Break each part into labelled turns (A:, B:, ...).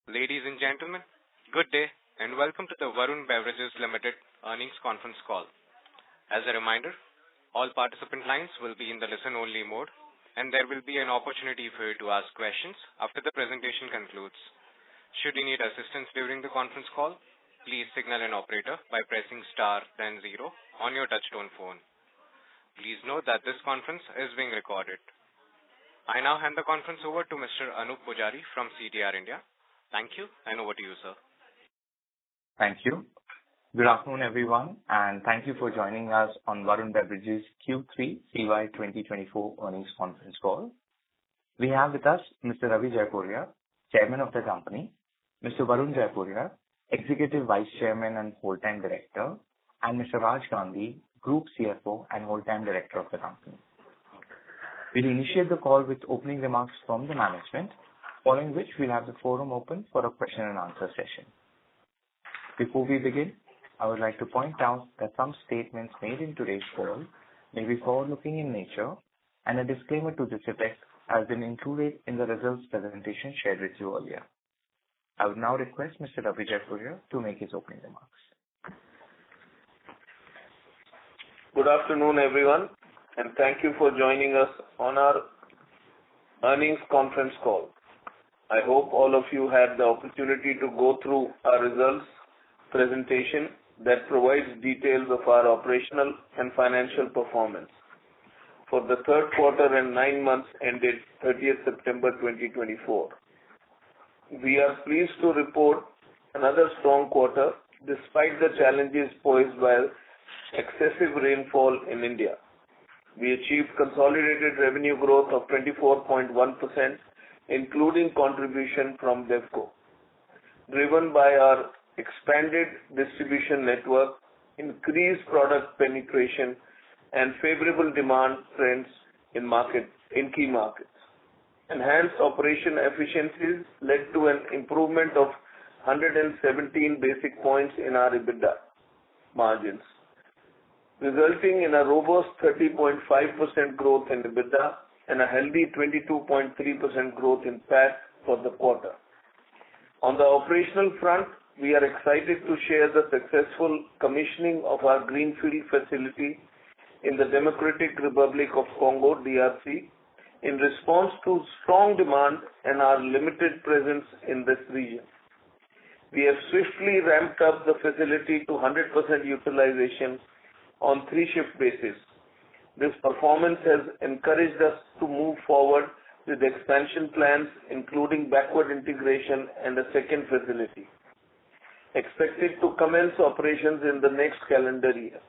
A: Ladies and gentlemen, good day and welcome to the Varun Beverages Limited earnings conference call. As a reminder, all participant lines will be in the listen-only mode, and there will be an opportunity for you to ask questions after the presentation concludes. Should you need assistance during the conference call, please signal an operator by pressing star then zero on your touchtone phone. Please note that this conference is being recorded. I now hand the conference over to Mr. Anup Pujari from CDR India. Thank you, and over to you, sir.
B: Thank you. Good afternoon, everyone, and thank you for joining us on Varun Beverages Q3 CY24 earnings conference call. We have with us Mr. Ravi Jaipuria, Chairman of the company, Mr. Varun Jaipuria, Executive Vice Chairman and Whole-Time Director, and Mr. Raj Gandhi, Group CFO and Whole-Time Director of the company. We'll initiate the call with opening remarks from the management, following which we'll have the forum open for a question and answer session. Before we begin, I would like to point out that some statements made in today's call may be forward-looking in nature, and a disclaimer to this effect has been included in the results presentation shared with you earlier. I would now request Mr. Ravi Jaipuria to make his opening remarks.
C: Good afternoon, everyone, and thank you for joining us on our earnings conference call. I hope all of you had the opportunity to go through our results presentation that provides details of our operational and financial performance for the third quarter and 9 months ended 30th September 2024. We are pleased to report another strong quarter despite the challenges posed by excessive rainfall in India. We achieved consolidated revenue growth of 24.1%, including contribution from BevCo, driven by our expanded distribution network, increased product penetration, and favorable demand trends in key markets. Enhanced operation efficiencies led to an improvement of 117 basis points in our EBITDA margins, resulting in a robust 30.5% growth in EBITDA and a healthy 22.3% growth in PAT for the quarter. On the operational front, we are excited to share the successful commissioning of our greenfield facility in the Democratic Republic of Congo, DRC, in response to strong demand and our limited presence in this region. We have swiftly ramped up the facility to 100% utilization on 3-shift basis. This performance has encouraged us to move forward with expansion plans, including backward integration and a second facility, expected to commence operations in the next calendar year.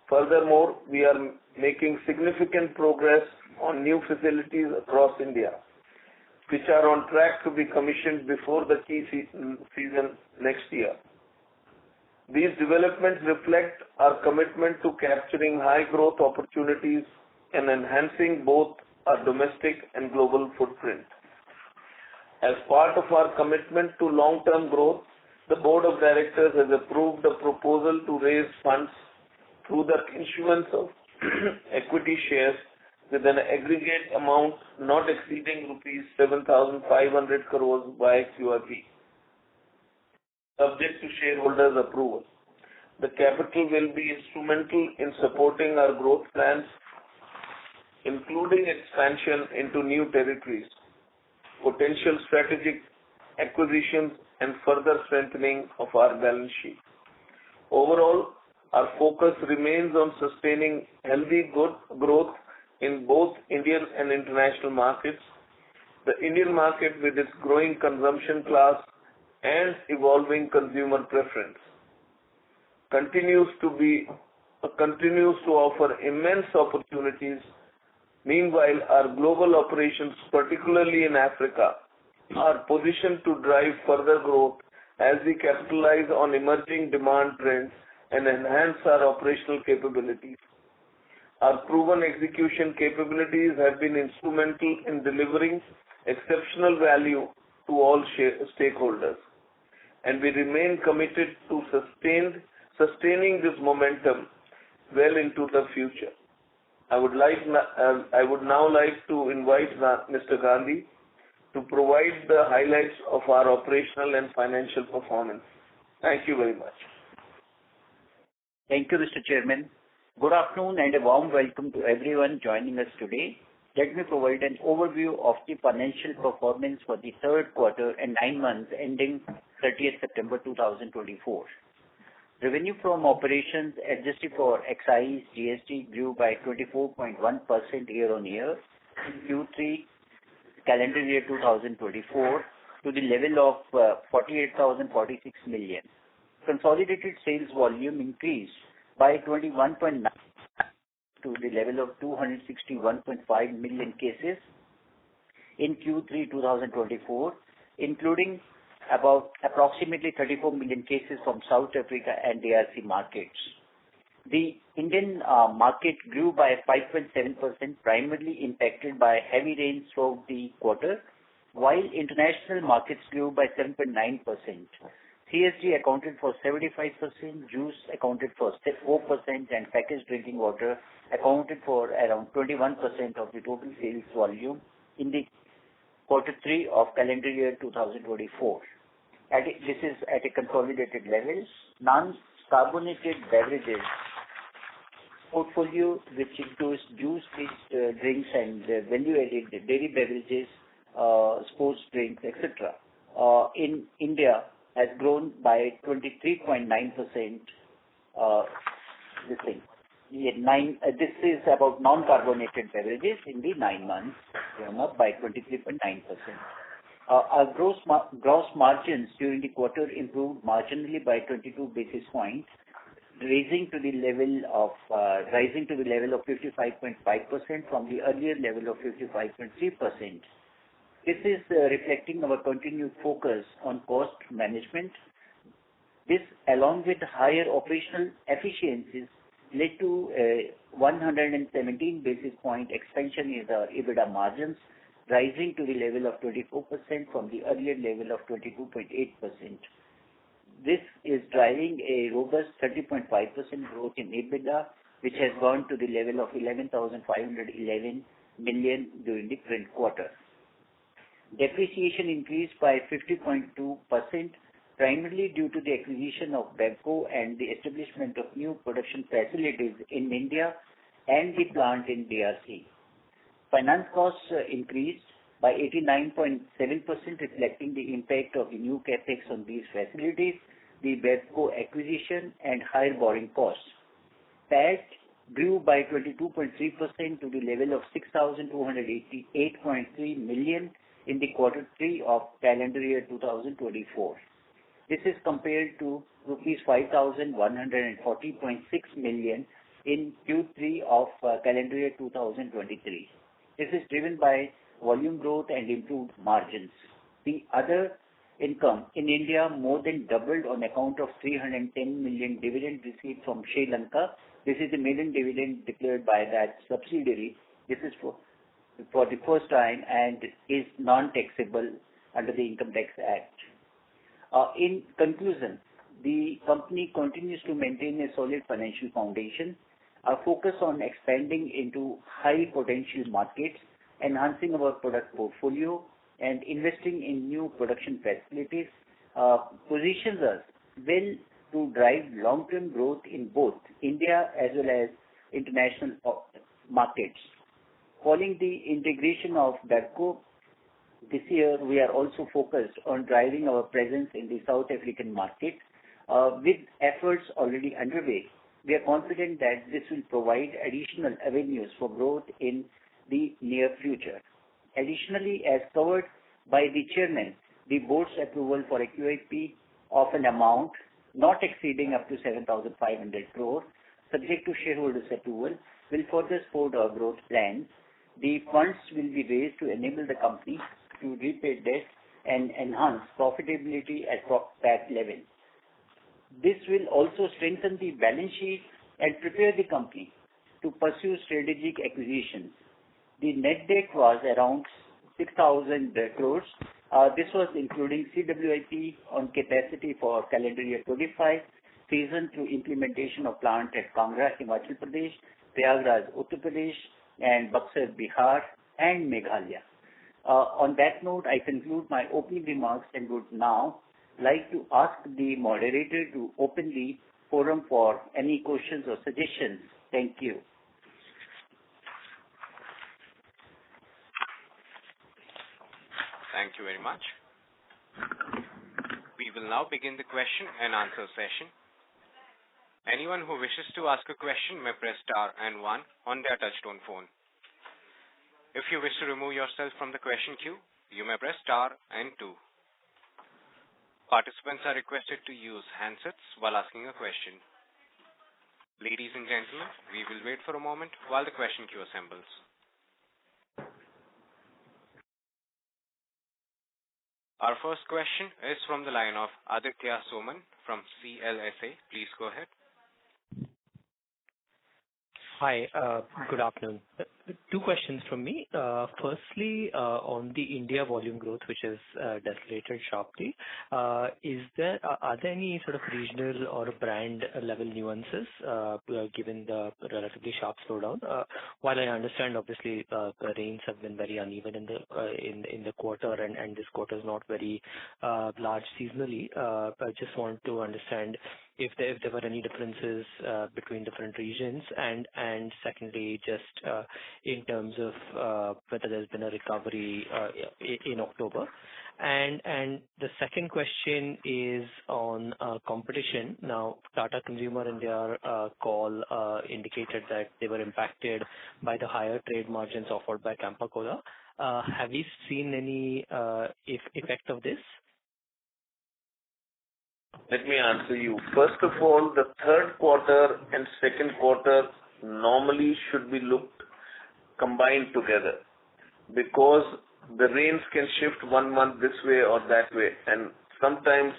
C: Furthermore, we are making significant progress on new facilities across India, which are on track to be commissioned before the key season next year. These developments reflect our commitment to capturing high growth opportunities and enhancing both our domestic and global footprint. As part of our commitment to long-term growth, the Board of Directors has approved a proposal to raise funds through the issuance of equity shares with an aggregate amount not exceeding rupees 7,500 crores by QIP, subject to shareholders' approval. The capital will be instrumental in supporting our growth plans, including expansion into new territories, potential strategic acquisitions, and further strengthening of our balance sheet. Overall, our focus remains on sustaining healthy growth in both Indian and international markets. The Indian market, with its growing consumption class and evolving consumer preference, continues to offer immense opportunities. Meanwhile, our global operations, particularly in Africa, are positioned to drive further growth as we capitalize on emerging demand trends and enhance our operational capabilities. Our proven execution capabilities have been instrumental in delivering exceptional value to all stakeholders, and we remain committed to sustaining this momentum well into the future. I would now like to invite Mr. Gandhi to provide the highlights of our operational and financial performance. Thank you very much.
D: Thank you, Mr. Chairman. Good afternoon and a warm welcome to everyone joining us today. Let me provide an overview of the financial performance for the third quarter and 9 months ending 30th September 2024. Revenue from operations adjusted for excise GST grew by 24.1% year-on-year in Q3 calendar year 2024 to the level of 48,046 million. Consolidated sales volume increased by 21.9% to the level of 261.5 million cases in Q3 2024, including about approximately 34 million cases from South Africa and DRC markets. The Indian market grew by 5.7%, primarily impacted by heavy rains throughout the quarter, while international markets grew by 7.9%. CSD accounted for 75%, juice accounted for 4%, and packaged drinking water accounted for around 21% of the total sales volume in the quarter 3 of calendar year 2024. This is at a consolidated level. Non-carbonated beverages portfolio, which includes juice-based drinks and value-added dairy beverages, sports drinks, etc., in India has grown by 23.9%. This is about non-carbonated beverages in the 9 months, grown up by 23.9%. Our gross margins during the quarter improved marginally by 22 basis points, rising to the level of 55.5% from the earlier level of 55.3%. This is reflecting our continued focus on cost management. This, along with higher operational efficiencies, led to a 117 basis point expansion in the EBITDA margins, rising to the level of 24% from the earlier level of 22.8%. This is driving a robust 30.5% growth in EBITDA, which has gone to the level of 11,511 million during the current quarter. Depreciation increased by 50.2%, primarily due to the acquisition of BevCo and the establishment of new production facilities in India and the plant in DRC. Finance costs increased by 89.7%, reflecting the impact of the new capex on these facilities, the BevCo acquisition, and higher borrowing costs. PAT grew by 22.3% to the level of 6,288.3 million in the quarter 3 of calendar year 2024. This is compared to rupees 5,140.6 million in Q3 of calendar year 2023. This is driven by volume growth and improved margins. The other income in India more than doubled on account of 310 million dividend received from Sri Lanka. This is the maiden dividend declared by that subsidiary. This is for the first time and is non-taxable under the Income Tax Act. In conclusion, the company continues to maintain a solid financial foundation. Our focus on expanding into high potential markets, enhancing our product portfolio, and investing in new production facilities positions us well to drive long-term growth in both India as well as international markets. Following the integration of BevCo, this year we are also focused on driving our presence in the South African market. With efforts already underway, we are confident that this will provide additional avenues for growth in the near future. Additionally, as covered by the chairman, the board's approval for a QIP of an amount not exceeding up to 7,500 crore, subject to shareholders' approval, will further support our growth plans. The funds will be raised to enable the company to repay debt and enhance profitability at PAT level. This will also strengthen the balance sheet and prepare the company to pursue strategic acquisitions. The net debt was around 6,000 crores. This was including CWIP on capacity for calendar year 25, season through implementation of plant at Kangra, Himachal Pradesh, Prayagraj, Uttar Pradesh, and Buxar, Bihar, and Meghalaya. On that note, I conclude my opening remarks and would now like to ask the moderator to open the forum for any questions or suggestions. Thank you.
A: Thank you very much. We will now begin the question and answer session. Anyone who wishes to ask a question may press star and 1 on their touchtone phone. If you wish to remove yourself from the question queue, you may press star and 2. Participants are requested to use handsets while asking a question. Ladies and gentlemen, we will wait for a moment while the question queue assembles. Our first question is from the line of Aditya Soman from CLSA. Please go ahead.
E: Hi, good afternoon. Two questions from me. Firstly, on the India volume growth, which has decelerated sharply, are there any sort of regional or brand level nuances given the relatively sharp slowdown? While I understand, obviously, the rains have been very uneven in the quarter, and this quarter is not very large seasonally. I just want to understand if there were any differences between different regions, and secondly, just in terms of whether there's been a recovery in October. And the second question is on competition. Now, Tata Consumer in their call indicated that they were impacted by the higher trade margins offered by Campa Cola. Have you seen any effect of this?
C: Let me answer you. First of all, the third quarter and second quarter normally should be looked combined together, because the rains can shift 1 month this way or that way, and sometimes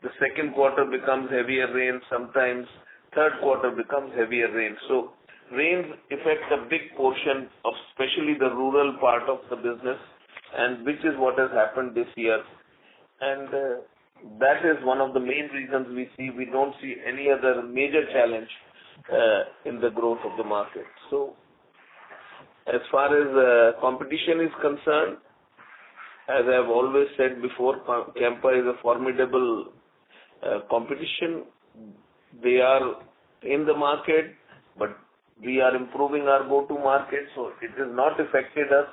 C: the second quarter becomes heavier rain, sometimes third quarter becomes heavier rain. So rains affect a big portion of especially the rural part of the business, and which is what has happened this year. And that is one of the main reasons we don't see any other major challenge in the growth of the market. So as far as competition is concerned, as I have always said before, Campa is a formidable competition. They are in the market, but we are improving our go-to market, so it has not affected us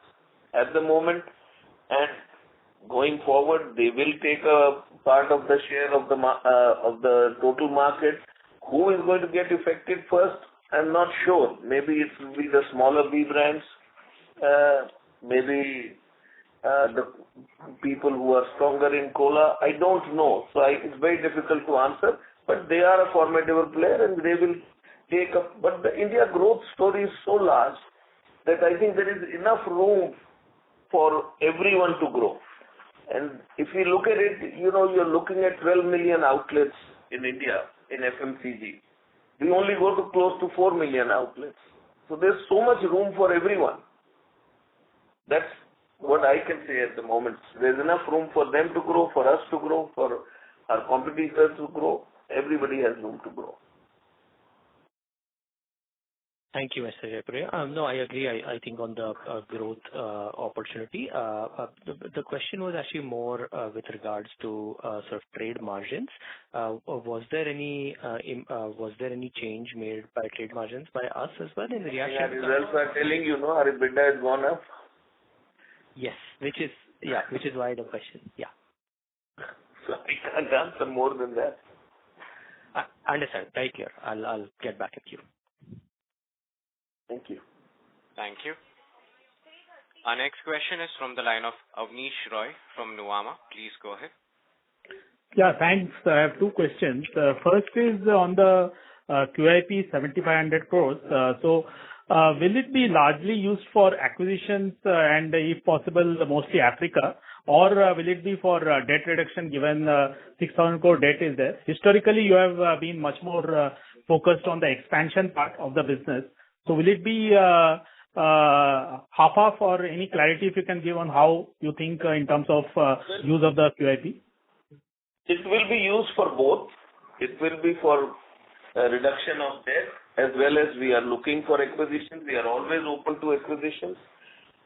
C: at the moment. And going forward, they will take a part of the share of the total market. Who is going to get affected first? I'm not sure. Maybe it will be the smaller B brands, maybe the people who are stronger in cola. I don't know. So it's very difficult to answer. But they are a formidable player, and they will take up. But the India growth story is so large that I think there is enough room for everyone to grow. And if you look at it, you're looking at 12 million outlets in India in FMCG. We only go to close to 4 million outlets. So there's so much room for everyone. That's what I can say at the moment. There's enough room for them to grow, for us to grow, for our competitors to grow. Everybody has room to grow.
E: Thank you, Mr. Jaipuria. No, I agree. I think on the growth opportunity, the question was actually more with regards to sort of trade margins. Was there any change made by trade margins by us as well in reaction?
C: Yeah, results are telling our EBITDA has gone up.
E: Yes, which is why the question. Yeah.
C: So I can't answer more than that.
E: I understand. Very clear. I'll get back at you.
C: Thank you.
A: Thank you. Our next question is from the line of Avnish Roy from Nuvama. Please go ahead.
F: Yeah, thanks. I have two questions. First is on the QIP 7,500 crores. So will it be largely used for acquisitions and if possible, mostly Africa, or will it be for debt reduction given 6,000 crore debt is there? Historically, you have been much more focused on the expansion part of the business. So will it be half-half, or any clarity if you can give on how you think in terms of use of the QIP?
C: It will be used for both. It will be for reduction of debt as well as we are looking for acquisitions. We are always open to acquisitions.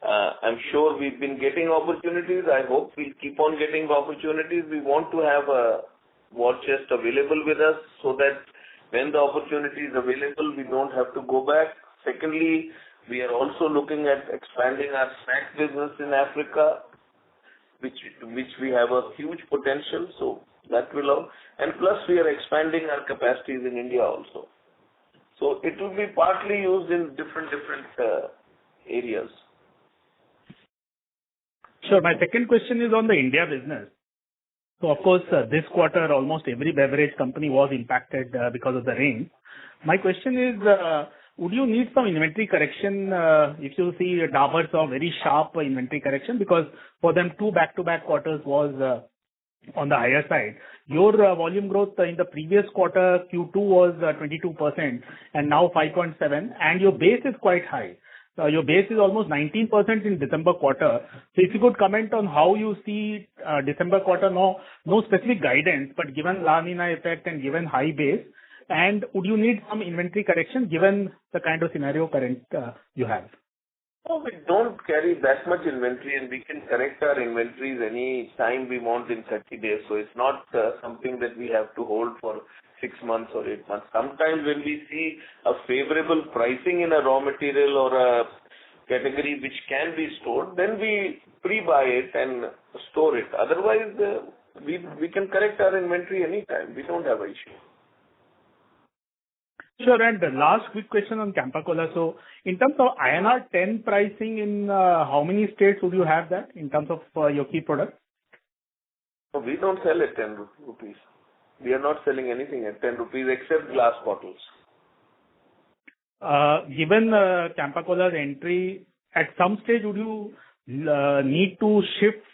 C: I'm sure we've been getting opportunities. I hope we'll keep on getting opportunities. We want to have a war chest available with us so that when the opportunity is available, we don't have to go back. Secondly, we are also looking at expanding our snack business in Africa, which we have a huge potential. So that will all. And plus, we are expanding our capacities in India also. So it will be partly used in different areas.
F: Sure. My second question is on the India business. So of course, this quarter, almost every beverage company was impacted because of the rain. My question is, would you need some inventory correction if you see Dabur saw very sharp inventory correction? Because for them, 2 back-to-back quarters was on the higher side. Your volume growth in the previous quarter, Q2 was 22% and now 5.7%, and your base is quite high. Your base is almost 19% in December quarter. So if you could comment on how you see December quarter, no specific guidance, but given La Nina effect and given high base, and would you need some inventory correction given the kind of scenario current you have?
C: No, we don't carry that much inventory, and we can correct our inventories any time we want in 30 days. So it's not something that we have to hold for 6 months or 8 months. Sometimes when we see a favorable pricing in a raw material or a category which can be stored, then we pre-buy it and store it. Otherwise, we can correct our inventory anytime. We don't have an issue.
F: Sure. And the last quick question on Campa Cola. So in terms of INR 10 pricing in how many states would you have that in terms of your key products?
C: No, we don't sell at 10 rupees. We are not selling anything at 10 rupees except glass bottles.
F: Given Campa Cola's entry, at some stage would you need to shift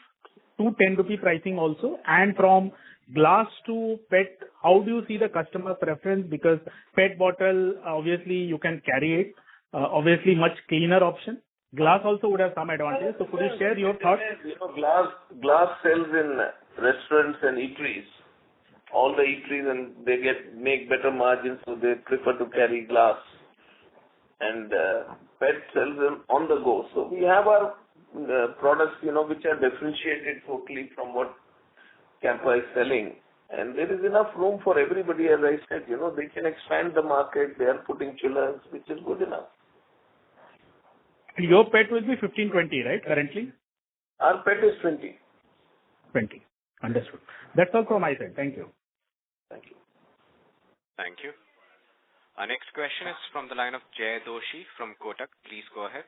F: to 10 rupee pricing also? And from glass to PET, how do you see the customer preference? Because PET bottle, obviously you can carry it, obviously much cleaner option. Glass also would have some advantages. So could you share your thoughts?
C: You know, glass sells in restaurants and eateries. All the eateries, and they make better margins, so they prefer to carry glass. And PET sells them on the go. So we have our products, which are differentiated totally from what Campa is selling. And there is enough room for everybody, as I said. They can expand the market. They are putting chillers, which is good enough.
F: Your PET will be 15-20, right, currently?
C: Our PET is 20.
F: 20. Understood. That's all from my side. Thank you.
C: Thank you.
A: Thank you. Our next question is from the line of Jay Doshi from Kotak. Please go ahead.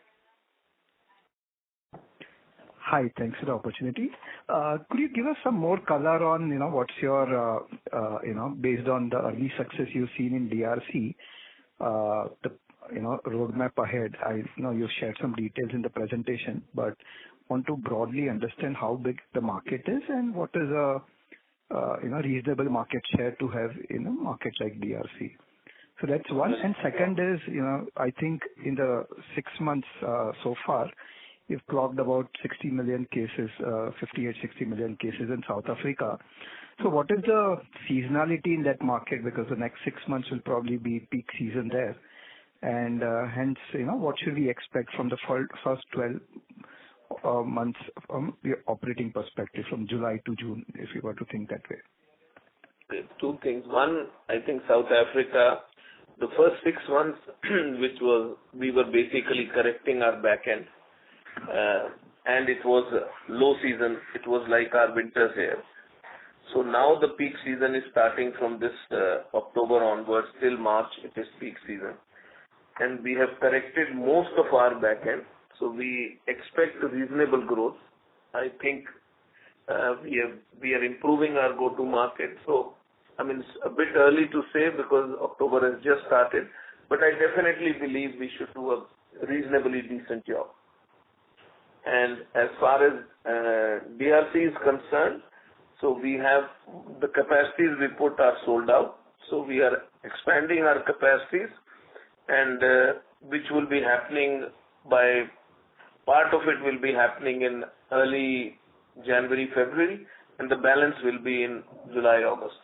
G: Hi, thanks for the opportunity. Could you give us some more color on, what's your, based on the early success you've seen in DRC, the, roadmap ahead? I know you've shared some details in the presentation, but want to broadly understand how big the market is and what is a, reasonable market share to have in a market like DRC. So that's one. And second is, I think in the 6 months so far, you've clocked about 60 million cases, 58-60 million cases in South Africa. So what is the seasonality in that market? Because the next 6 months will probably be peak season there. And hence, what should we expect from the first 12 months from the operating perspective from July to June, if you were to think that way?
C: Two things. One, I think South Africa, the first 6 months, we were basically correcting our back end. And it was low season. It was like our winters here. So now the peak season is starting from this October onwards till March. It is peak season, and we have corrected most of our back end. So we expect reasonable growth. I think we are improving our go-to market. So it's a bit early to say because October has just started, but I definitely believe we should do a reasonably decent job. And as far as DRC is concerned, so we have the capacities we put are sold out. So we are expanding our capacities, and which will be happening part of it will be happening in early January, February, and the balance will be in July, August.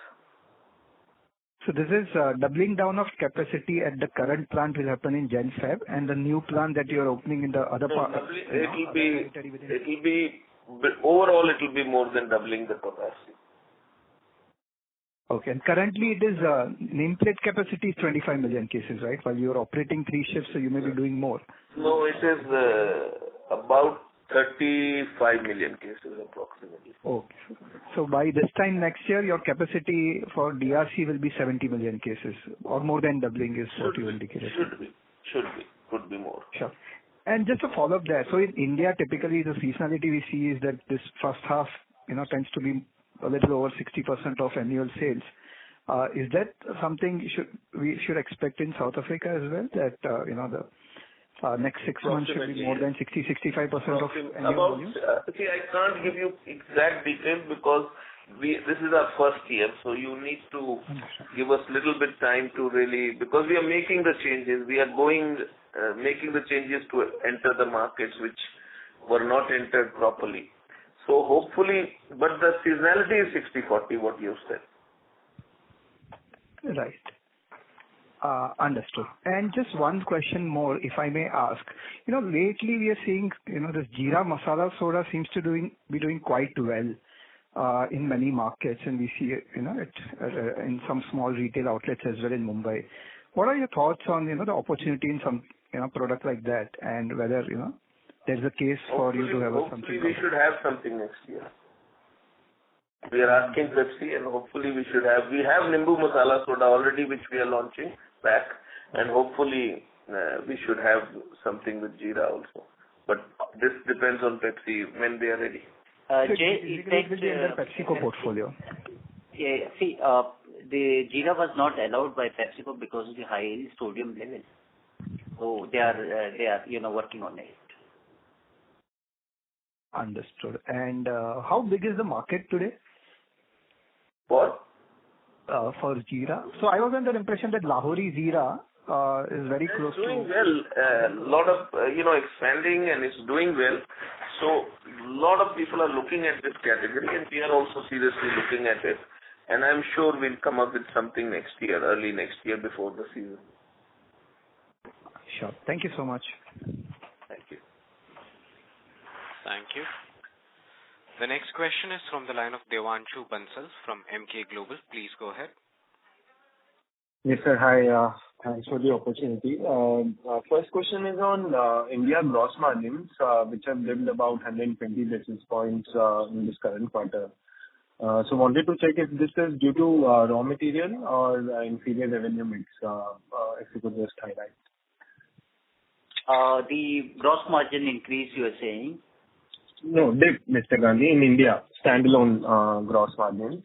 G: So this is doubling down of capacity at the current plant will happen in Jan Feb, and the new plant that you're opening in the other part.
C: Overall, it will be more than doubling the capacity.
G: Okay. And currently, it is nameplate capacity is 25 million cases, right? While you're operating 3 shifts, so you may be doing more.
C: No, it is about 35 million cases approximately.
G: Okay. So by this time next year, your capacity for DRC will be 70 million cases, or more than doubling is what you indicated.
C: Should be. Could be more.
G: Sure. And just to follow up there, so in India, typically the seasonality we see is that this first half, tends to be a little over 60% of annual sales. Is that something we should expect in South Africa as well? That the next 6 months should be more than 60-65% of annual volume?
C: See, I can't give you exact details because this is our first year, so you need to give us little bit time to really, because we are making the changes. We are making the changes to enter the markets which were not entered properly. So hopefully, but the seasonality is 60-40, what you said.
G: Right. Understood. And just one question more, if I may ask. Lately we are seeing, this Jeera Masala Soda seems to be doing quite well in many markets, and we see it, in some small retail outlets as well in Mumbai. What are your thoughts on, the opportunity in some, product like that, and whether, there's a case for you to have something?
C: Hopefully we should have something next year. We are asking Pepsi, and hopefully we have Nimbu Masala Soda already, which we are launching back, and hopefully we should have something with Jeera also. But this depends on Pepsi when they are ready.
G: Jay, is that will be under PepsiCo portfolio?
D: Yeah. See, the Jeera was not allowed by PepsiCo because of the high sodium level. So they are working on it.
G: Understood. And how big is the market today?
C: What?
G: For Jeera. So I was under the impression that Lahori Jeera is very close to...
C: It's doing well. A lot of, expanding, and it's doing well. So a lot of people are looking at this category, and we are also seriously looking at it. And I'm sure we'll come up with something next year, early next year before the season.
G: Sure. Thank you so much.
C: Thank you.
A: Thank you. The next question is from the line of Devanshu Bansal from MK Global. Please go ahead.
H: Yes, sir. Hi. Thanks for the opportunity. First question is on India gross margins, which have dipped about 120 basis points in this current quarter. So wanted to check if this is due to raw material or inferior revenue mix, if you could just highlight.
D: The gross margin increase, you are saying?
H: No, dip, Mr. Gandhi, in India, standalone gross margin.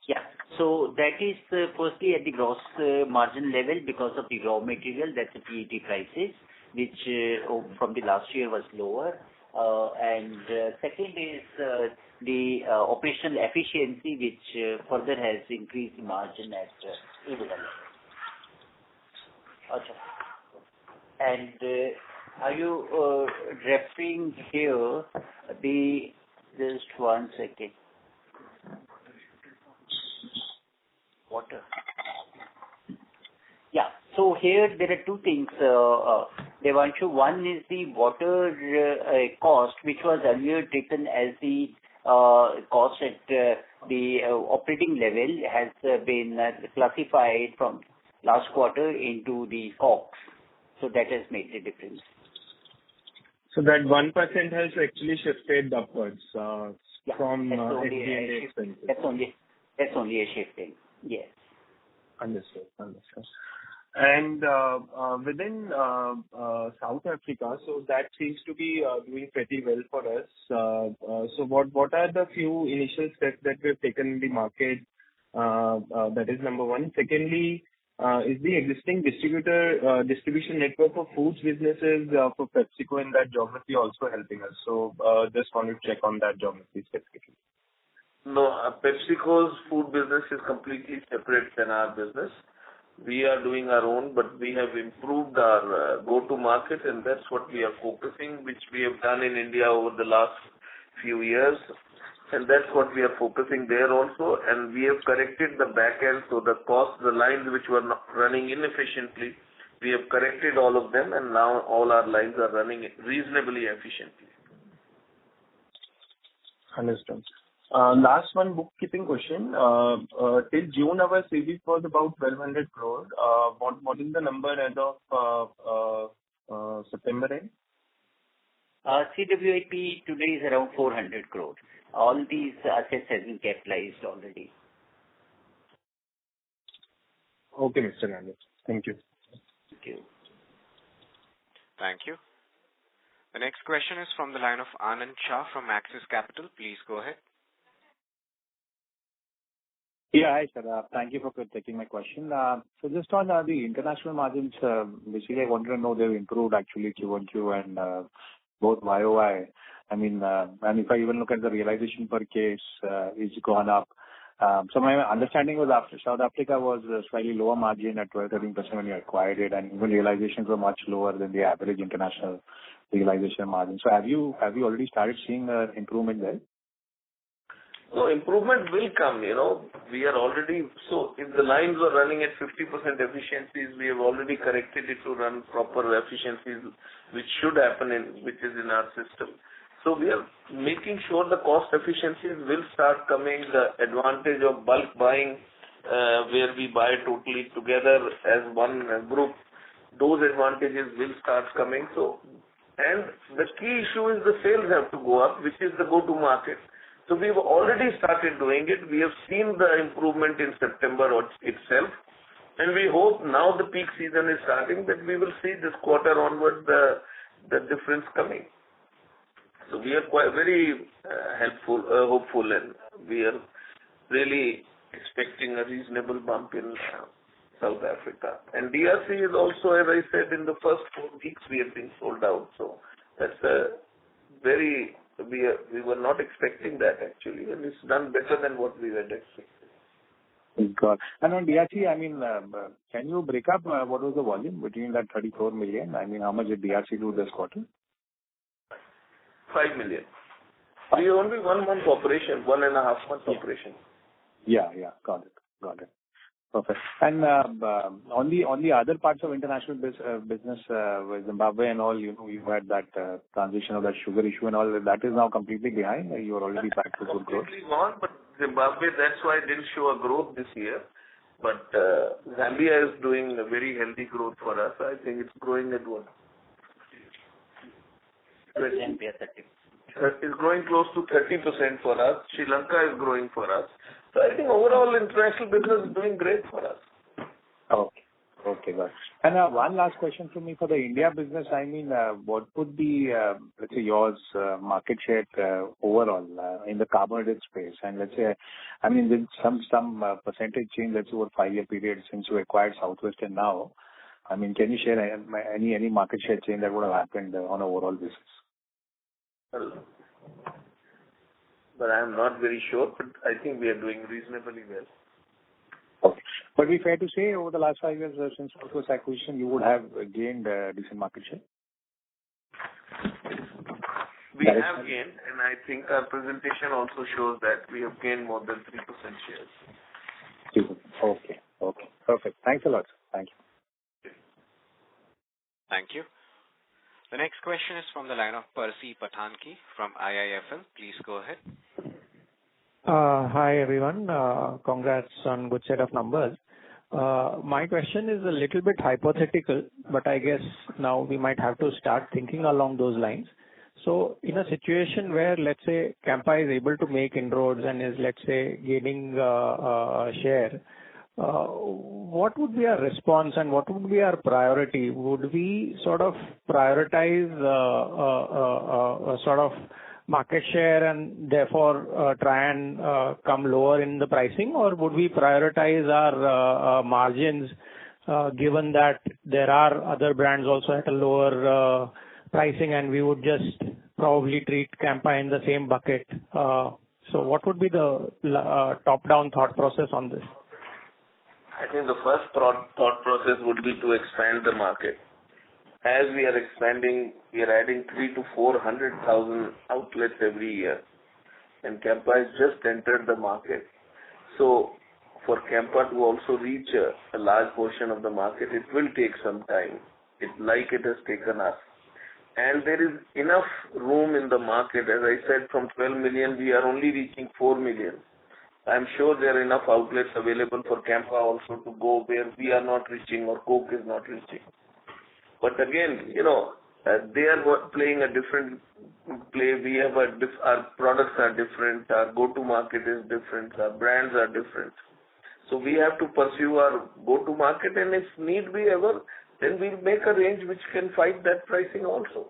D: Yeah. So that is firstly at the gross margin level because of the raw material, that's the PET prices, which from the last year was lower. And second is the operational efficiency, which further has increased the margin at EBITDA level. Okay. And are you referring here just one second. Water. Yeah. So here there are two things, Devanshu. One is the water cost, which was earlier taken as the cost at the operating level, has been classified from last quarter into the COGS. So that has made the difference.
H: So that 1% has actually shifted upwards from SG&A expenses.
D: That's only a shifting. Yes.
H: Understood. And within South Africa, so that seems to be doing pretty well for us. So what are the few initial steps that we have taken in the market? That is number one. Secondly, is the existing distribution network for foods businesses for PepsiCo in that geography also helping us? So just wanted to check on that geography specifically.
C: No, PepsiCo's food business is completely separate than our business. We are doing our own, but we have improved our go-to-market, and that's what we are focusing, which we have done in India over the last few years. and that's what we are focusing there also. And we have corrected the back end, so the cost, the lines which were not running inefficiently, we have corrected all of them, and now all our lines are running reasonably efficiently.
H: Understood. Last one bookkeeping question. Till June, our CB was about 1,200 crore. What is the number as of September end?
D: CWIP today is around 400 crore. All these assets have been capitalized already.
H: Okay, Mr. Analyst. Thank you.
D: Thank you.
A: Thank you. The next question is from the line of Anand Shah from Axis Capital. Please go ahead.
I: Yeah, hi, sir. Thank you for taking my question. So just on the international margins, basically, I wanted to know they've improved actually Q1Q and both YOY. I mean, and if I even look at the realization per case, it's gone up. So my understanding was after South Africa was slightly lower margin at 12-13% when you acquired it, and even realizations were much lower than the average international realization margin. So have you already started seeing improvement there?
C: So improvement will come, we are already, so if the lines were running at 50% efficiencies, we have already corrected it to run proper efficiencies, which should happen which is in our system. So we are making sure the cost efficiencies will start coming, the advantage of bulk buying, where we buy totally together as one group, those advantages will start coming. So, and the key issue is the sales have to go up, which is the go-to market. So we've already started doing it. We have seen the improvement in September itself, and we hope now the peak season is starting that we will see this quarter onward the difference coming. So we are quite very hopeful, and we are really expecting a reasonable bump in South Africa. And DRC is also, as I said, in the first 4 weeks we have been sold out. So that's a very, we were not expecting that actually, and it's done better than what we had expected.
I: Got. And on DRC, I mean, can you break up what was the volume between that 34 million? I mean, how much did DRC do this quarter?
C: 5 million. We only 1 month operation, 1.5 months operation.
I: Yeah. Got it. Perfect. And on the other parts of international business, with Zimbabwe and all, you had that transition of that sugar issue and all, that is now completely behind? You are already back to good growth?
C: Completely gone, but Zimbabwe, that's why it didn't show a growth this year. But Zambia is doing a very healthy growth for us. I think it's growing at what?
D: Zambia 30.
C: It's growing close to 30% for us. Sri Lanka is growing for us. So I think overall international business is doing great for us.
I: Okay, got it. And one last question from me for the India business. I mean, what would be, let's say, yours market share overall in the carbonated space? And let's say, I mean, with some percentage change, let's say, over 5-year period since you acquired Southwest and now, I mean, can you share any market share change that would have happened on an overall basis?
C: But I am not very sure, but I think we are doing reasonably well.
I: Okay. But we fair to say over the last 5 years since Southwest acquisition, you would have gained decent market share?
C: We have gained, and I think our presentation also shows that we have gained more than 3% shares.
I: Okay. Perfect. Thanks a lot, sir. Thank you.
A: Thank you. The next question is from the line of Percy Pathanki from IIFL. Please go ahead.
J: Hi, everyone. Congrats on good set of numbers. My question is a little bit hypothetical, but I guess now we might have to start thinking along those lines. So in a situation where, let's say, Campa is able to make inroads and is, let's say, gaining share, what would be our response and what would be our priority? Would we sort of prioritize sort of market share and therefore try and come lower in the pricing, or would we prioritize our margins given that there are other brands also at a lower pricing and we would just probably treat Campa in the same bucket? So what would be the top-down thought process on this?
C: I think the first thought process would be to expand the market. As we are expanding, we are adding 300,000 to 400,000 outlets every year. and Campa has just entered the market. So for Campa to also reach a large portion of the market, it will take some time. It has taken us. And there is enough room in the market. As I said, from 12 million, we are only reaching 4 million. I'm sure there are enough outlets available for Campa also to go where we are not reaching or Coke is not reaching. But again, they are playing a different play. We have our products are different. Our go-to-market is different. Our brands are different. So we have to pursue our go-to-market, and if need be ever, then we'll make a range which can fight that pricing also.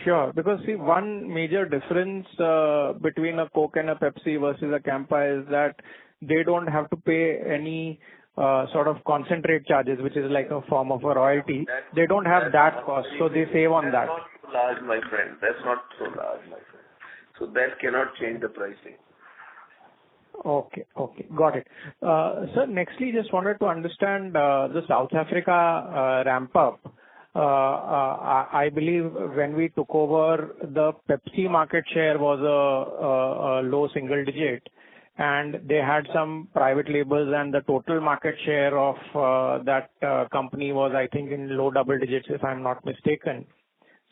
J: Sure. Because see, one major difference between a Coke and a Pepsi versus a Campa is that they don't have to pay any sort of concentrate charges, which is like a form of a royalty. They don't have that cost, so they save on that.
C: That's not so large, my friend. That's not so large, my friend. So that cannot change the pricing.
J: Okay. Got it. Sir, nextly, just wanted to understand the South Africa ramp up. I believe when we took over, the Pepsi market share was a low single digit, and they had some private labels, and the total market share of that company was, I think, in low double digits, if I'm not mistaken.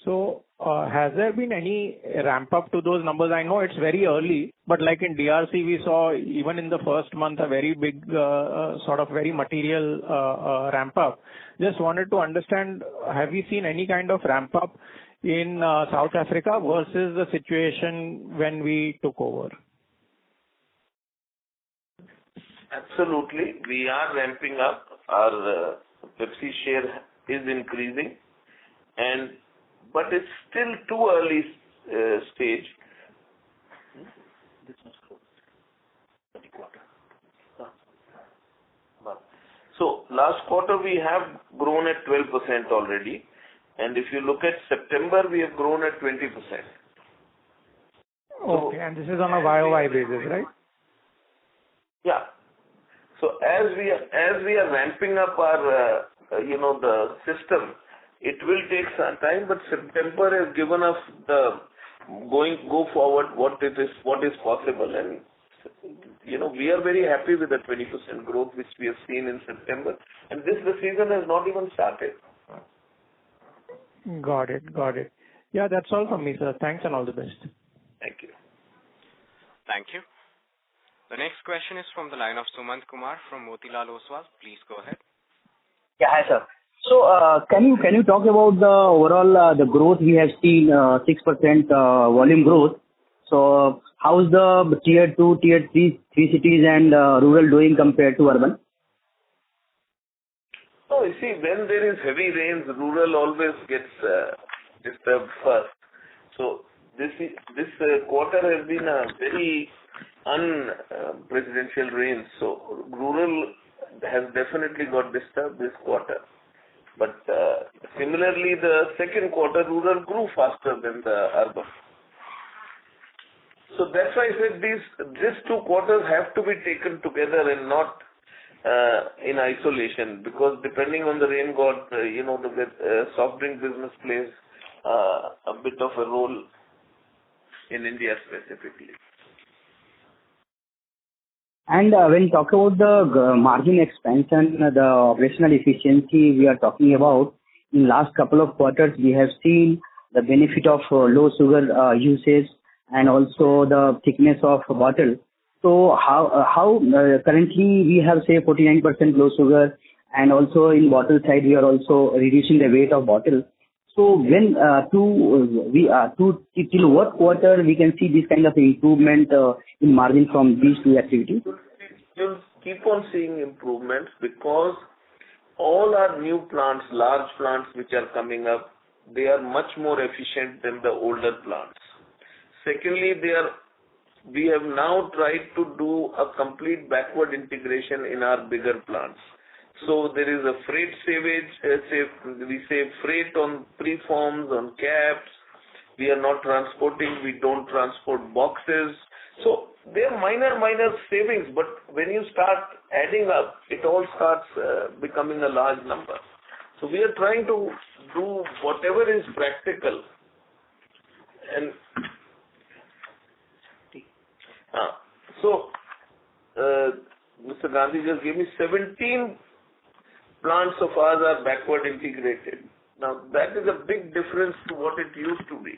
J: So has there been any ramp up to those numbers? I know it's very early, but like in DRC, we saw even in the first month a very big sort of very material ramp up. Just wanted to understand, have you seen any kind of ramp up in South Africa versus the situation when we took over?
C: Absolutely. We are ramping up. Our Pepsi share is increasing, but it's still too early stage. So last quarter we have grown at 12% already, and if you look at September, we have grown at 20%.
J: Okay, and this is on a YOY basis, right?
C: Yeah. So as we are ramping up our the system, it will take some time, but September has given us the go forward what is possible, and we are very happy with the 20% growth which we have seen in September, and the season has not even started.
J: Got it. Yeah, that's all from me, sir. Thanks and all the best.
C: Thank you.
A: Thank you. The next question is from the line of Sumant Kumar from Motilal Oswal. Please go ahead.
K: Yeah, hi, sir. So, can you talk about the overall the growth we have seen 6% volume growth? So, how's the tier 2, tier 3 cities and rural doing compared to urban?
C: Oh, you see, when there is heavy rains, rural always gets disturbed first. So this quarter has been a very unpresidential rain. So rural has definitely got disturbed this quarter. But similarly, the second quarter, rural grew faster than the urban. So that's why I said these two quarters have to be taken together and not in isolation, because depending on the rain god, the soft drink business plays a bit of a role in India specifically.
K: And when you talk about the margin expansion, the operational efficiency we are talking about, in last couple of quarters, we have seen the benefit of low sugar usage and also the thickness of bottle. So how currently we have say 49% low sugar, and also in bottle side we are also reducing the weight of bottle. So when till what quarter we can see this kind of improvement in margin from these two activities?
C: You'll keep on seeing improvements because all our new plants, large plants which are coming up, they are much more efficient than the older plants. Secondly, we have now tried to do a complete backward integration in our bigger plants. So there is a freight savage, we save freight on preforms, on caps. We are not transporting, we don't transport boxes. So there are minor savings, but when you start adding up, it all starts becoming a large number. So we are trying to do whatever is practical. And So, Mr. Gandhi just gave me 17 plants of ours are backward integrated. Now, that is a big difference to what it used to be.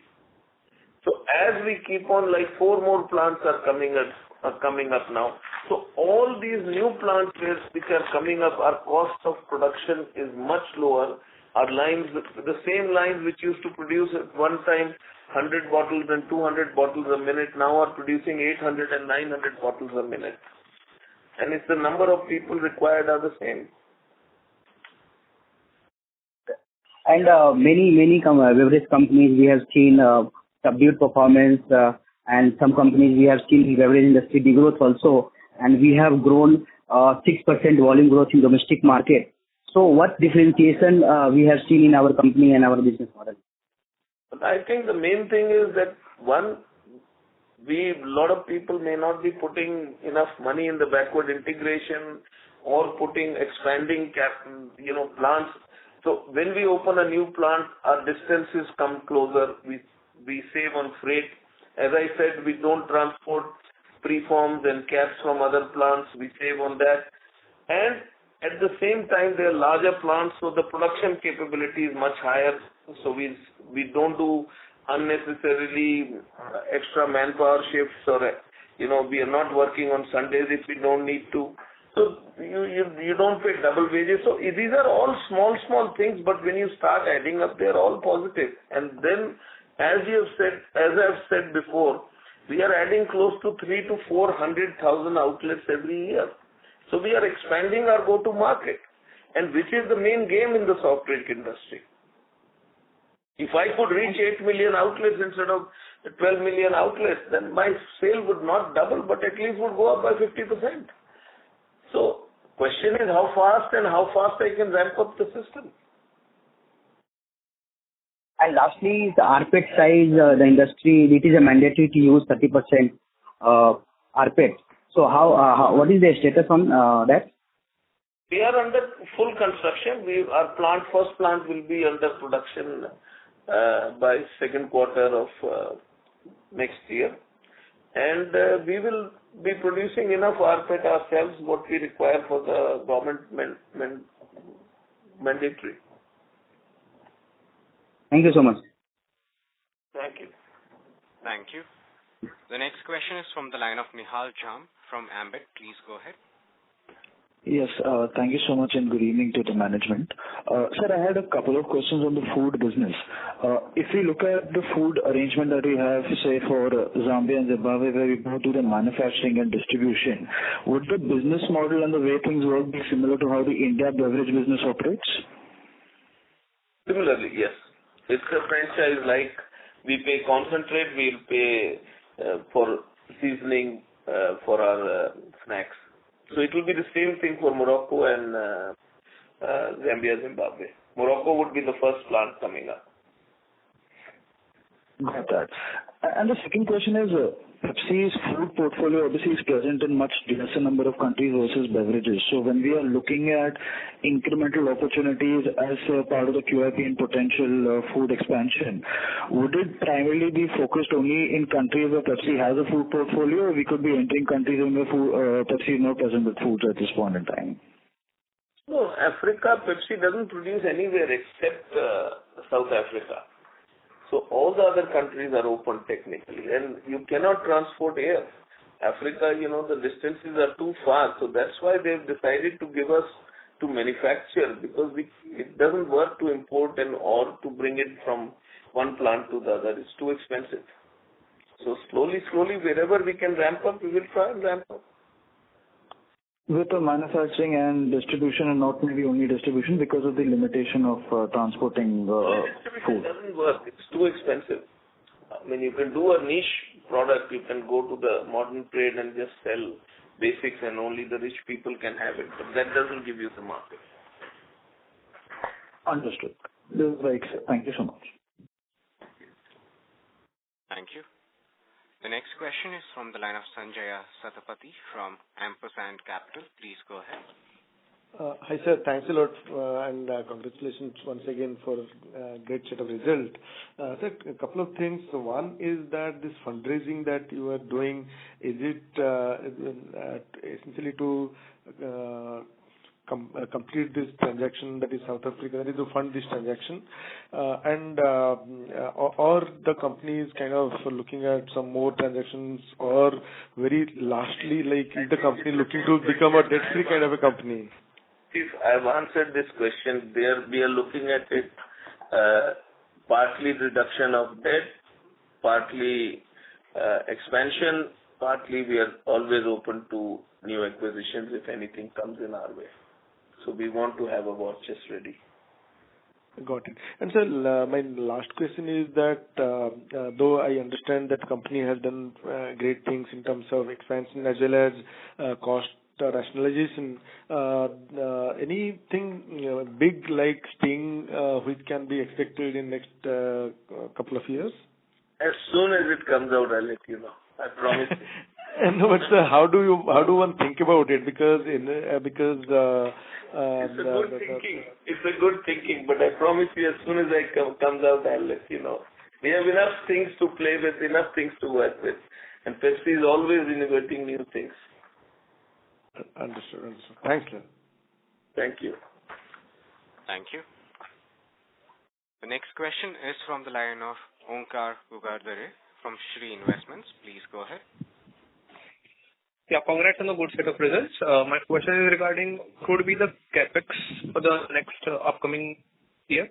C: So, as we keep on, like 4 more plants are coming up now. So, all these new plants which are coming up, our cost of production is much lower. Our lines, the same lines which used to produce at one time 100 bottles and 200 bottles a minute, now are producing 800 and 900 bottles a minute. And it's the number of people required are the same.
K: And many beverage companies, we have seen subdued performance, and some companies we have seen in beverage industry degrowth also, and we have grown 6% volume growth in domestic market. So what differentiation we have seen in our company and our business model?
C: I think the main thing is that one, a lot of people may not be putting enough money in the backward integration or expanding plants. So when we open a new plant, our distances come closer. We save on freight. As I said, we don't transport preforms and caps from other plants. We save on that. And at the same time, they are larger plants, so the production capability is much higher. So we don't do unnecessarily extra manpower shifts, or we are not working on Sundays if we don't need to. So you don't pay double wages. So these are all small things, but when you start adding up, they're all positive. And then, as I've said before, we are adding close to 300,000 to 400,000 outlets every year. So we are expanding our go-to market, and which is the main game in the soft drink industry. If I could reach 8 million outlets instead of 12 million outlets, then my sale would not double, but at least would go up by 50%. So, question is how fast I can ramp up the system.
K: And lastly, the rPET size, the industry, it is a mandatory to use 30% rPET. So what is the status on that?
C: We are under full construction. Our first plant will be under production by second quarter of next year. And we will be producing enough rPET ourselves, what we require for the government mandatory.
K: Thank you so much.
C: Thank you.
A: Thank you. The next question is from the line of Nihal Jham from Ambit. Please go ahead.
L: Yes, thank you so much and good evening to the management. Sir, I had a couple of questions on the food business. If we look at the food arrangement that we have, say, for Zambia and Zimbabwe, where we both do the manufacturing and distribution, would the business model and the way things work be similar to how the India beverage business operates?
C: Similarly, yes. It's a franchise like we pay concentrate, we'll pay for seasoning for our snacks. So it will be the same thing for Morocco and Zambia, Zimbabwe. Morocco would be the first plant coming up.
L: Got that. And the second question is, Pepsi's food portfolio obviously is present in much lesser number of countries versus beverages. So when we are looking at incremental opportunities as part of the QIP and potential food expansion, would it primarily be focused only in countries where Pepsi has a food portfolio, or we could be entering countries where Pepsi is not present with foods at this point in time?
C: No, Africa, Pepsi doesn't produce anywhere except South Africa. So all the other countries are open technically, and you cannot transport air. Africa, the distances are too far, so that's why they've decided to give us to manufacture, because it doesn't work to import or to bring it from one plant to the other. It's too expensive. So slowly, wherever we can ramp up, we will try and ramp up.
L: With the manufacturing and distribution, and not maybe only distribution, because of the limitation of transporting
C: distribution
L: food.
C: Doesn't work. It's too expensive. I mean, you can do a niche product. You can go to the modern trade and just sell basics, and only the rich people can have it. But that doesn't give you the market.
L: Understood. This is very clear. Thank you so much.
A: Thank you. The next question is from the line of Sanjaya Satapathy from Ampersand Capital. Please go ahead.
M: Hi, sir. Thanks a lot, and congratulations once again for a great set of result. Sir, a couple of things. So one is that this fundraising that you are doing, is it essentially to complete this transaction, that is South Africa, that is to fund this transaction? Or the company is kind of looking at some more transactions, or very lastly, like, is the company looking to become a debt-free kind of a company?
C: If I've answered this question, we are looking at it partly reduction of debt, partly expansion, partly we are always open to new acquisitions if anything comes in our way. So we want to have a war chest ready.
M: Got it. And sir, my last question is that though I understand that company has done great things in terms of expansion as well as cost rationalization, anything big like Sting which can be expected in next couple of years?
C: As soon as it comes out, I'll let you know. I promise.
M: No, but sir, how do one think about it? Because
C: it's a good thinking, but I promise you, as soon as it comes out, I'll let you know. We have enough things to play with, enough things to work with, and Pepsi is always innovating new things.
M: Understood. Thanks, sir.
C: Thank you.
A: Thank you. The next question is from the line of Onkar Gugardare from Shri Investments. Please go ahead.
N: Yeah, congrats on the good set of results. My question is regarding could be the capex for the next upcoming year?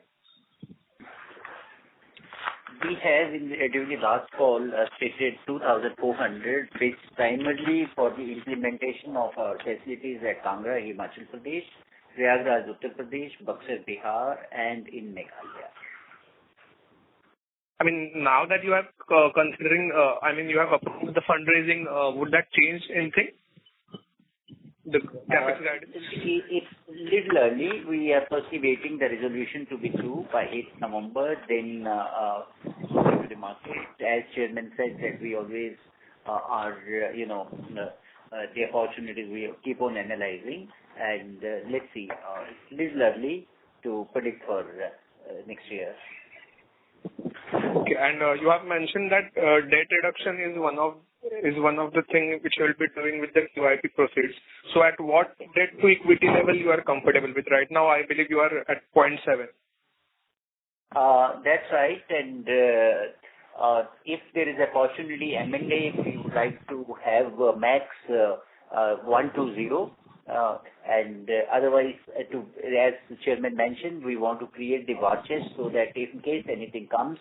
D: We have during the last call stated 2,400, which primarily for the implementation of our facilities at Kangra, Himachal Pradesh, Prayagraj, Uttar Pradesh, Buxar, Bihar, and in Meghalaya.
N: I mean, now that you have you have approved the fundraising, would that change anything? The capex guidance?
D: It's little early. We are firstly waiting the resolution to be through by 8th November, then go to the market. As Chairman said that we always are, the opportunities we keep on analyzing, and let's see. Little early to predict for next year.
N: Okay, and you have mentioned that debt reduction is one of the things which you will be doing with the QIP proceeds. So at what debt to equity level you are comfortable with? Right now, I believe you are at 0.7.
D: That's right, and if there is a possibility M&A, we would like to have max 120. And otherwise, as the Chairman mentioned, we want to create the war chest so that if in case anything comes,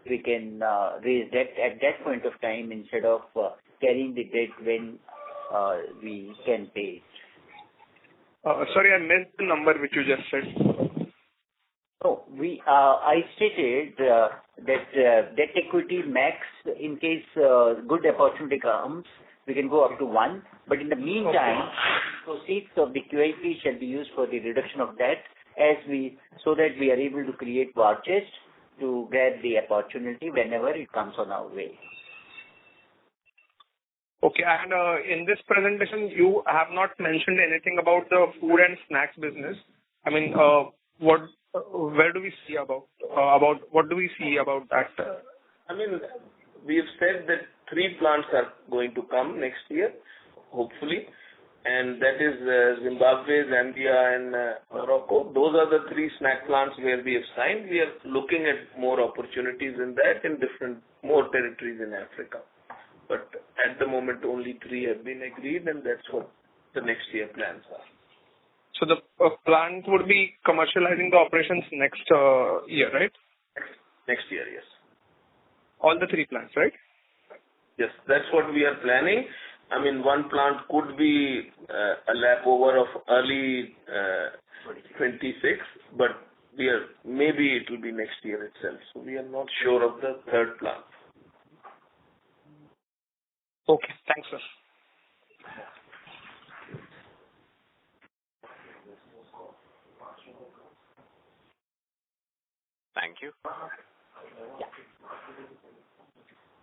D: we can raise debt at that point of time instead of carrying the debt when we can pay it.
N: Sorry, I missed the number which you just said.
D: No, I stated that debt equity max, in case good opportunity comes, we can go up to 1. But in the meantime, proceeds of the QIP shall be used for the reduction of debt so that we are able to create war chest to get the opportunity whenever it comes on our way.
N: Okay, and in this presentation, you have not mentioned anything about the food and snacks business. I mean, what do we see about that?
C: I mean, we have said that 3 plants are going to come next year, hopefully, and that is Zimbabwe, Zambia, and Morocco. Those are the 3 snack plants where we have signed. We are looking at more opportunities in that in more territories in Africa. But at the moment, only 3 have been agreed, and that's what the next year plans are.
N: So the plant would be commercializing the operations next year, right?
C: Next year, yes.
N: All the 3 plants, right?
C: Yes, that's what we are planning. I mean, one plant could be a lap over of early 26, but maybe it will be next year itself. So we are not sure of the 3rd plant.
N: Okay, thanks, sir.
A: Thank you.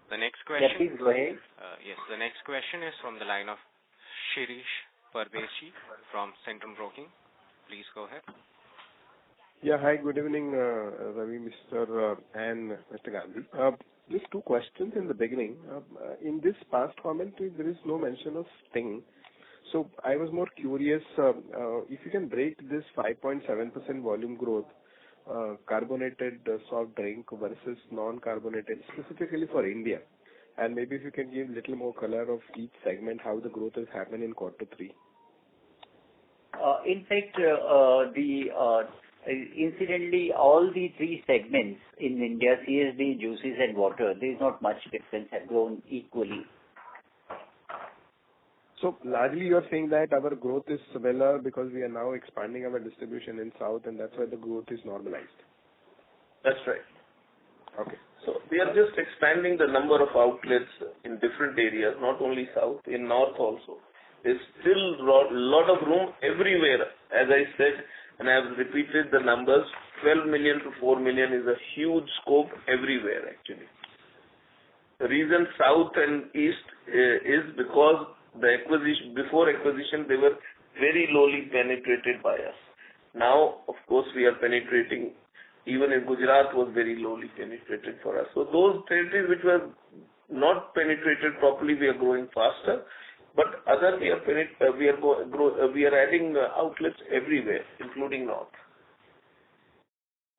A: The next question.
D: Yeah, please go ahead.
A: Yes, the next question is from the line of Shirish Pardeshi from Centrum Broking. Please go ahead.
O: Yeah. Hi, good evening, Ravi, Mr. and Mr. Gandhi. Just two questions in the beginning. In this past commentary, there is no mention of Sting. So I was more curious if you can break this 5.7% volume growth, carbonated soft drink versus non-carbonated, specifically for India. And maybe if you can give a little more color of each segment, how the growth has happened in quarter three.
D: In fact, incidentally, all the three segments in India, CSD, juices and water, there is not much difference, have grown equally.
O: So largely you are saying that our growth is similar because we are now expanding our distribution in South and that's why the growth is normalized.
C: That's right.
O: Okay.
C: So we are just expanding the number of outlets in different areas, not only South, in North also. There's still a lot of room everywhere. As I said, and I have repeated the numbers, 12 million to 4 million is a huge scope everywhere actually. The reason South and East is because before acquisition, they were very lowly penetrated by us. Now, of course, we are penetrating. Even in Gujarat was very lowly penetrated for us. So those territories which were not penetrated properly, we are growing faster. But other we are adding outlets everywhere, including North.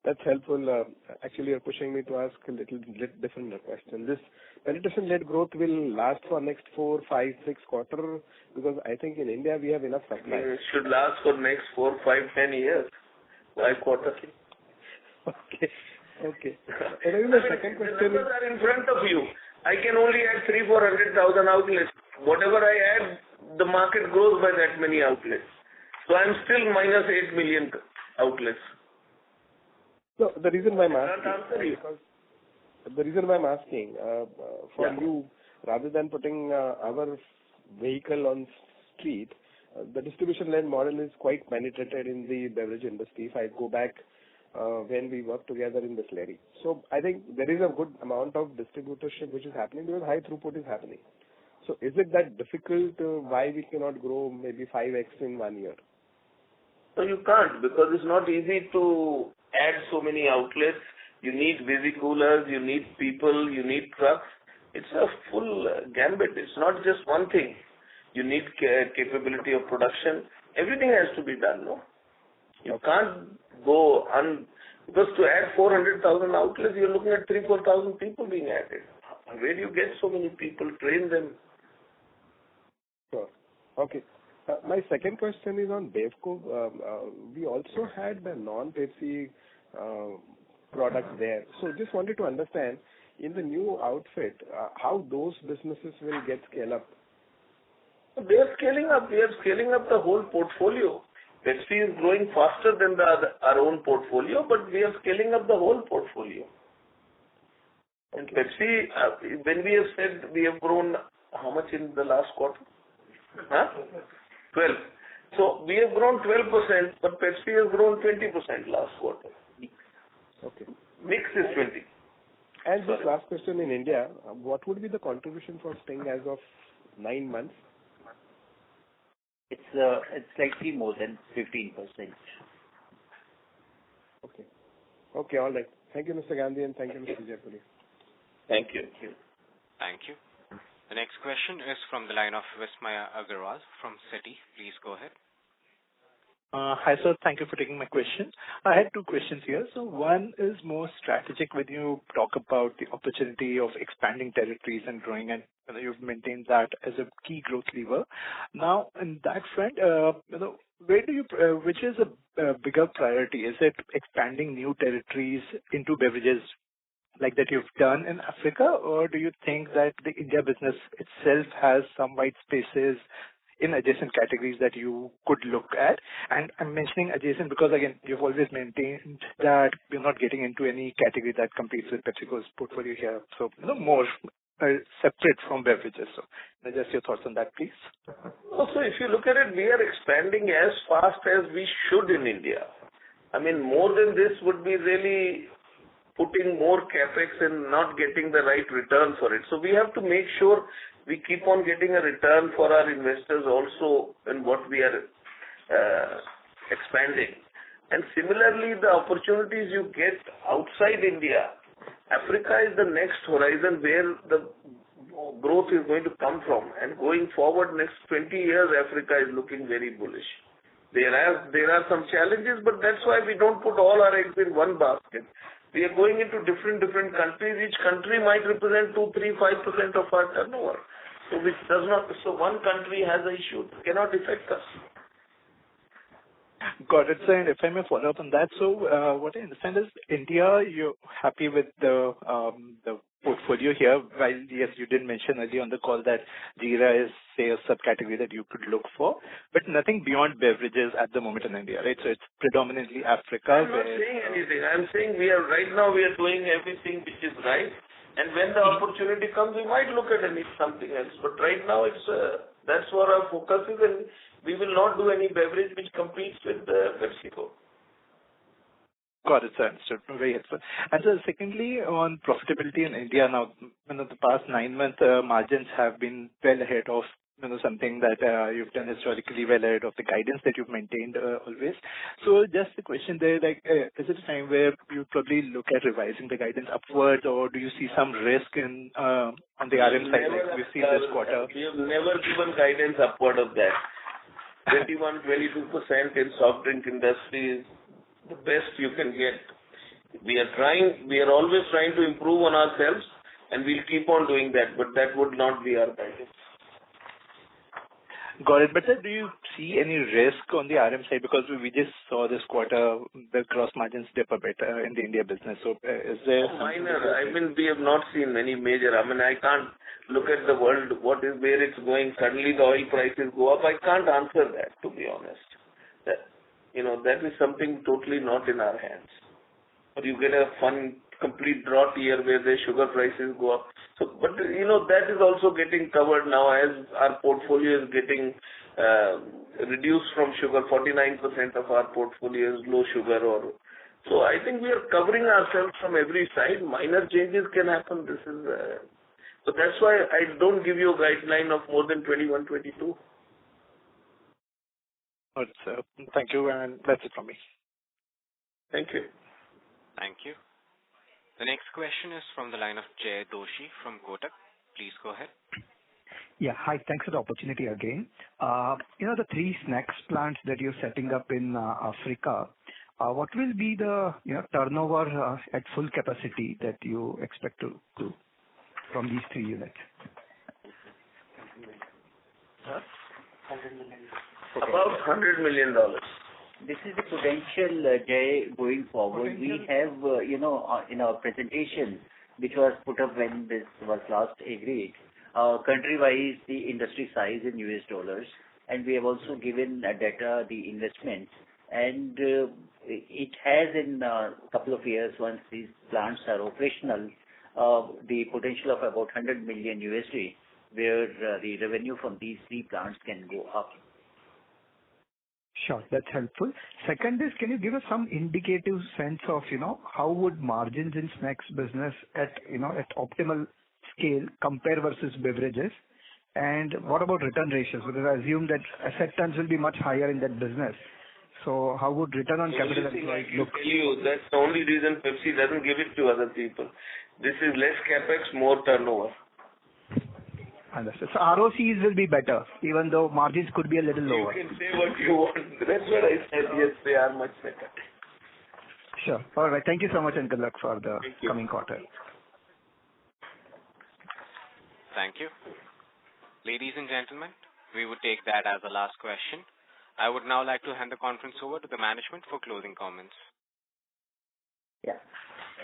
O: That's helpful. Actually, you're pushing me to ask a little different question. This penetration-led growth will last for next 4, 5, 6 quarters because I think in India we have enough supply.
C: It should last for next 4, 5, 10 years. 5 quarters.
O: Okay. And even the second question.
C: The numbers are in front of you. I can only add 300,000-400,000 outlets. Whatever I add, the market grows by that many outlets. So I'm still minus 8 million outlets.
O: No, the reason why I'm asking, for you, rather than putting our vehicle on street, the distribution-led model is quite penetrated in the beverage industry. If I go back when we worked together in the Slurry. So I think there is a good amount of distributorship which is happening because high throughput is happening. So is it that difficult why we cannot grow maybe 5x in 1 year?
C: So you can't because it's not easy to add so many outlets. You need busy coolers, you need people, you need trucks. It's a full gambit. It's not just one thing. You need capability of production. Everything has to be done, no? You can't go because to add 400,000 outlets, you're looking at 3,000-4,000 people being added. Where do you get so many people? Train them.
O: Sure. Okay. My second question is on Bevco. We also had the non-Pepsi products there. So just wanted to understand, in the new outfit, how those businesses will get scaled up?
C: They are scaling up. We are scaling up the whole portfolio. Pepsi is growing faster than our own portfolio, but we are scaling up the whole portfolio. And Pepsi, when we have said we have grown, how much in the last quarter? 12. So we have grown 12%, but Pepsi has grown 20% last quarter.
O: Okay.
C: Mix is 20.
O: And this last question in India, what would be the contribution for Sting as of 9 months?
D: It's slightly more than 15%.
O: Okay. Okay, all right. Thank you, Mr. Gandhi, and thank you, Mr. Jaipuri.
C: Thank you.
A: Thank you. The next question is from the line of Vismaya Agarwal from Citi. Please go ahead.
P: Hi, sir. Thank you for taking my question. I had two questions here. So one is more strategic when you talk about the opportunity of expanding territories and growing, and you've maintained that as a key growth lever. Now, in that front, where do you, which is a bigger priority? Is it expanding new territories into beverages like that you've done in Africa, or do you think that the India business itself has some white spaces in adjacent categories that you could look at? And I'm mentioning adjacent because, again, you've always maintained that you're not getting into any category that competes with PepsiCo's portfolio here. So, more separate from beverages. So, just your thoughts on that, please.
C: Also, if you look at it, we are expanding as fast as we should in India. I mean, more than this would be really putting more capex and not getting the right return for it. So we have to make sure we keep on getting a return for our investors also in what we are expanding. And similarly, the opportunities you get outside India, Africa is the next horizon where the growth is going to come from. And going forward, next 20 years, Africa is looking very bullish. There are some challenges, but that's why we don't put all our eggs in one basket. We are going into different countries. Each country might represent 2, 3, 5% of our turnover. So one country has an issue, it cannot affect us.
P: Got it, sir. And if I may follow up on that, so what I understand is India, you're happy with the portfolio here. While yes, you did mention earlier on the call that Jeera is say a subcategory that you could look for, but nothing beyond beverages at the moment in India, right? So it's predominantly Africa.
C: I'm not saying anything. I'm saying right now we are doing everything which is right, and when the opportunity comes, we might look at something else. But right now, that's what our focus is, and we will not do any beverage which competes with PepsiCo.
P: Got it, sir. Understood. Very helpful. And so secondly, on profitability in India now, the past 9 months, margins have been well ahead of something that you've done historically, well ahead of the guidance that you've maintained always. So just the question there, is it a time where you probably look at revising the guidance upwards, or do you see some risk in on the RM side like we've seen this quarter?
C: We have never given guidance upward of that. 21-22% in soft drink industry is the best you can get. We are always trying to improve on ourselves, and we'll keep on doing that, but that would not be our guidance.
P: Got it. But sir, do you see any risk on the RM side? Because we just saw this quarter the gross margins dip a bit in the India business. So is there
C: minor? We have not seen any major. I can't look at the world, where it's going. Suddenly the oil prices go up. I can't answer that, to be honest. That is something totally not in our hands. Or you get a complete drought year where the sugar prices go up. But that is also getting covered now as our portfolio is getting reduced from sugar. 49% of our portfolio is low sugar. So I think we are covering ourselves from every side. Minor changes can happen. So that's why I don't give you a guideline of more than 21, 22.
P: Good, sir. Thank you, and that's it from me.
C: Thank you.
A: Thank you. The next question is from the line of Jay Doshi from Kotak. Please go ahead.
G: Yeah. Hi. Thanks for the opportunity again. The 3 snacks plants that you're setting up in Africa, what will be the turnover at full capacity that you expect to do from these 3 units?
C: About $100 million.
D: This is the potential, Jay, going forward. We have, in our presentation, which was put up when this was last agreed, country-wise, the industry size in US dollars, and we have also given data, the investments, and it has in a couple of years, once these plants are operational, the potential of about $100 million USD, where the revenue from these 3 plants can go up.
G: Sure, that's helpful. Second is, can you give us some indicative sense of, how would margins in snacks business at optimal scale compare versus beverages? And what about return ratios? Because I assume that asset turns will be much higher in that business. So how would return on capital employed look?
C: That's the only reason Pepsi doesn't give it to other people. This is less capex, more turnover.
G: Understood. So ROCs will be better, even though margins could be a little lower.
C: You can say what you want. That's what I said. Yes, they are much better.
G: Sure. All right. Thank you so much, and good luck for the coming quarter.
A: Thank you. Ladies and gentlemen, we would take that as the last question. I would now like to hand the conference over to the management for closing comments.
D: Yeah.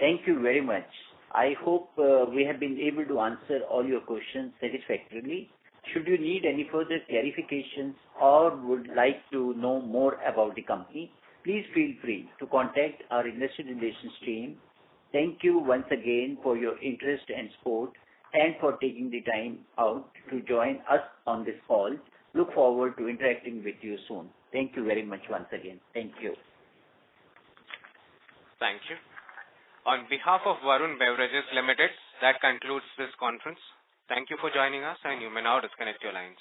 D: Thank you very much. I hope we have been able to answer all your questions satisfactorily. Should you need any further clarifications or would like to know more about the company, please feel free to contact our investor relations team. Thank you once again for your interest and support and for taking the time out to join us on this call. Look forward to interacting with you soon. Thank you very much once again. Thank you.
A: Thank you. On behalf of Varun Beverages Limited, that concludes this conference. Thank you for joining us, and you may now disconnect your lines.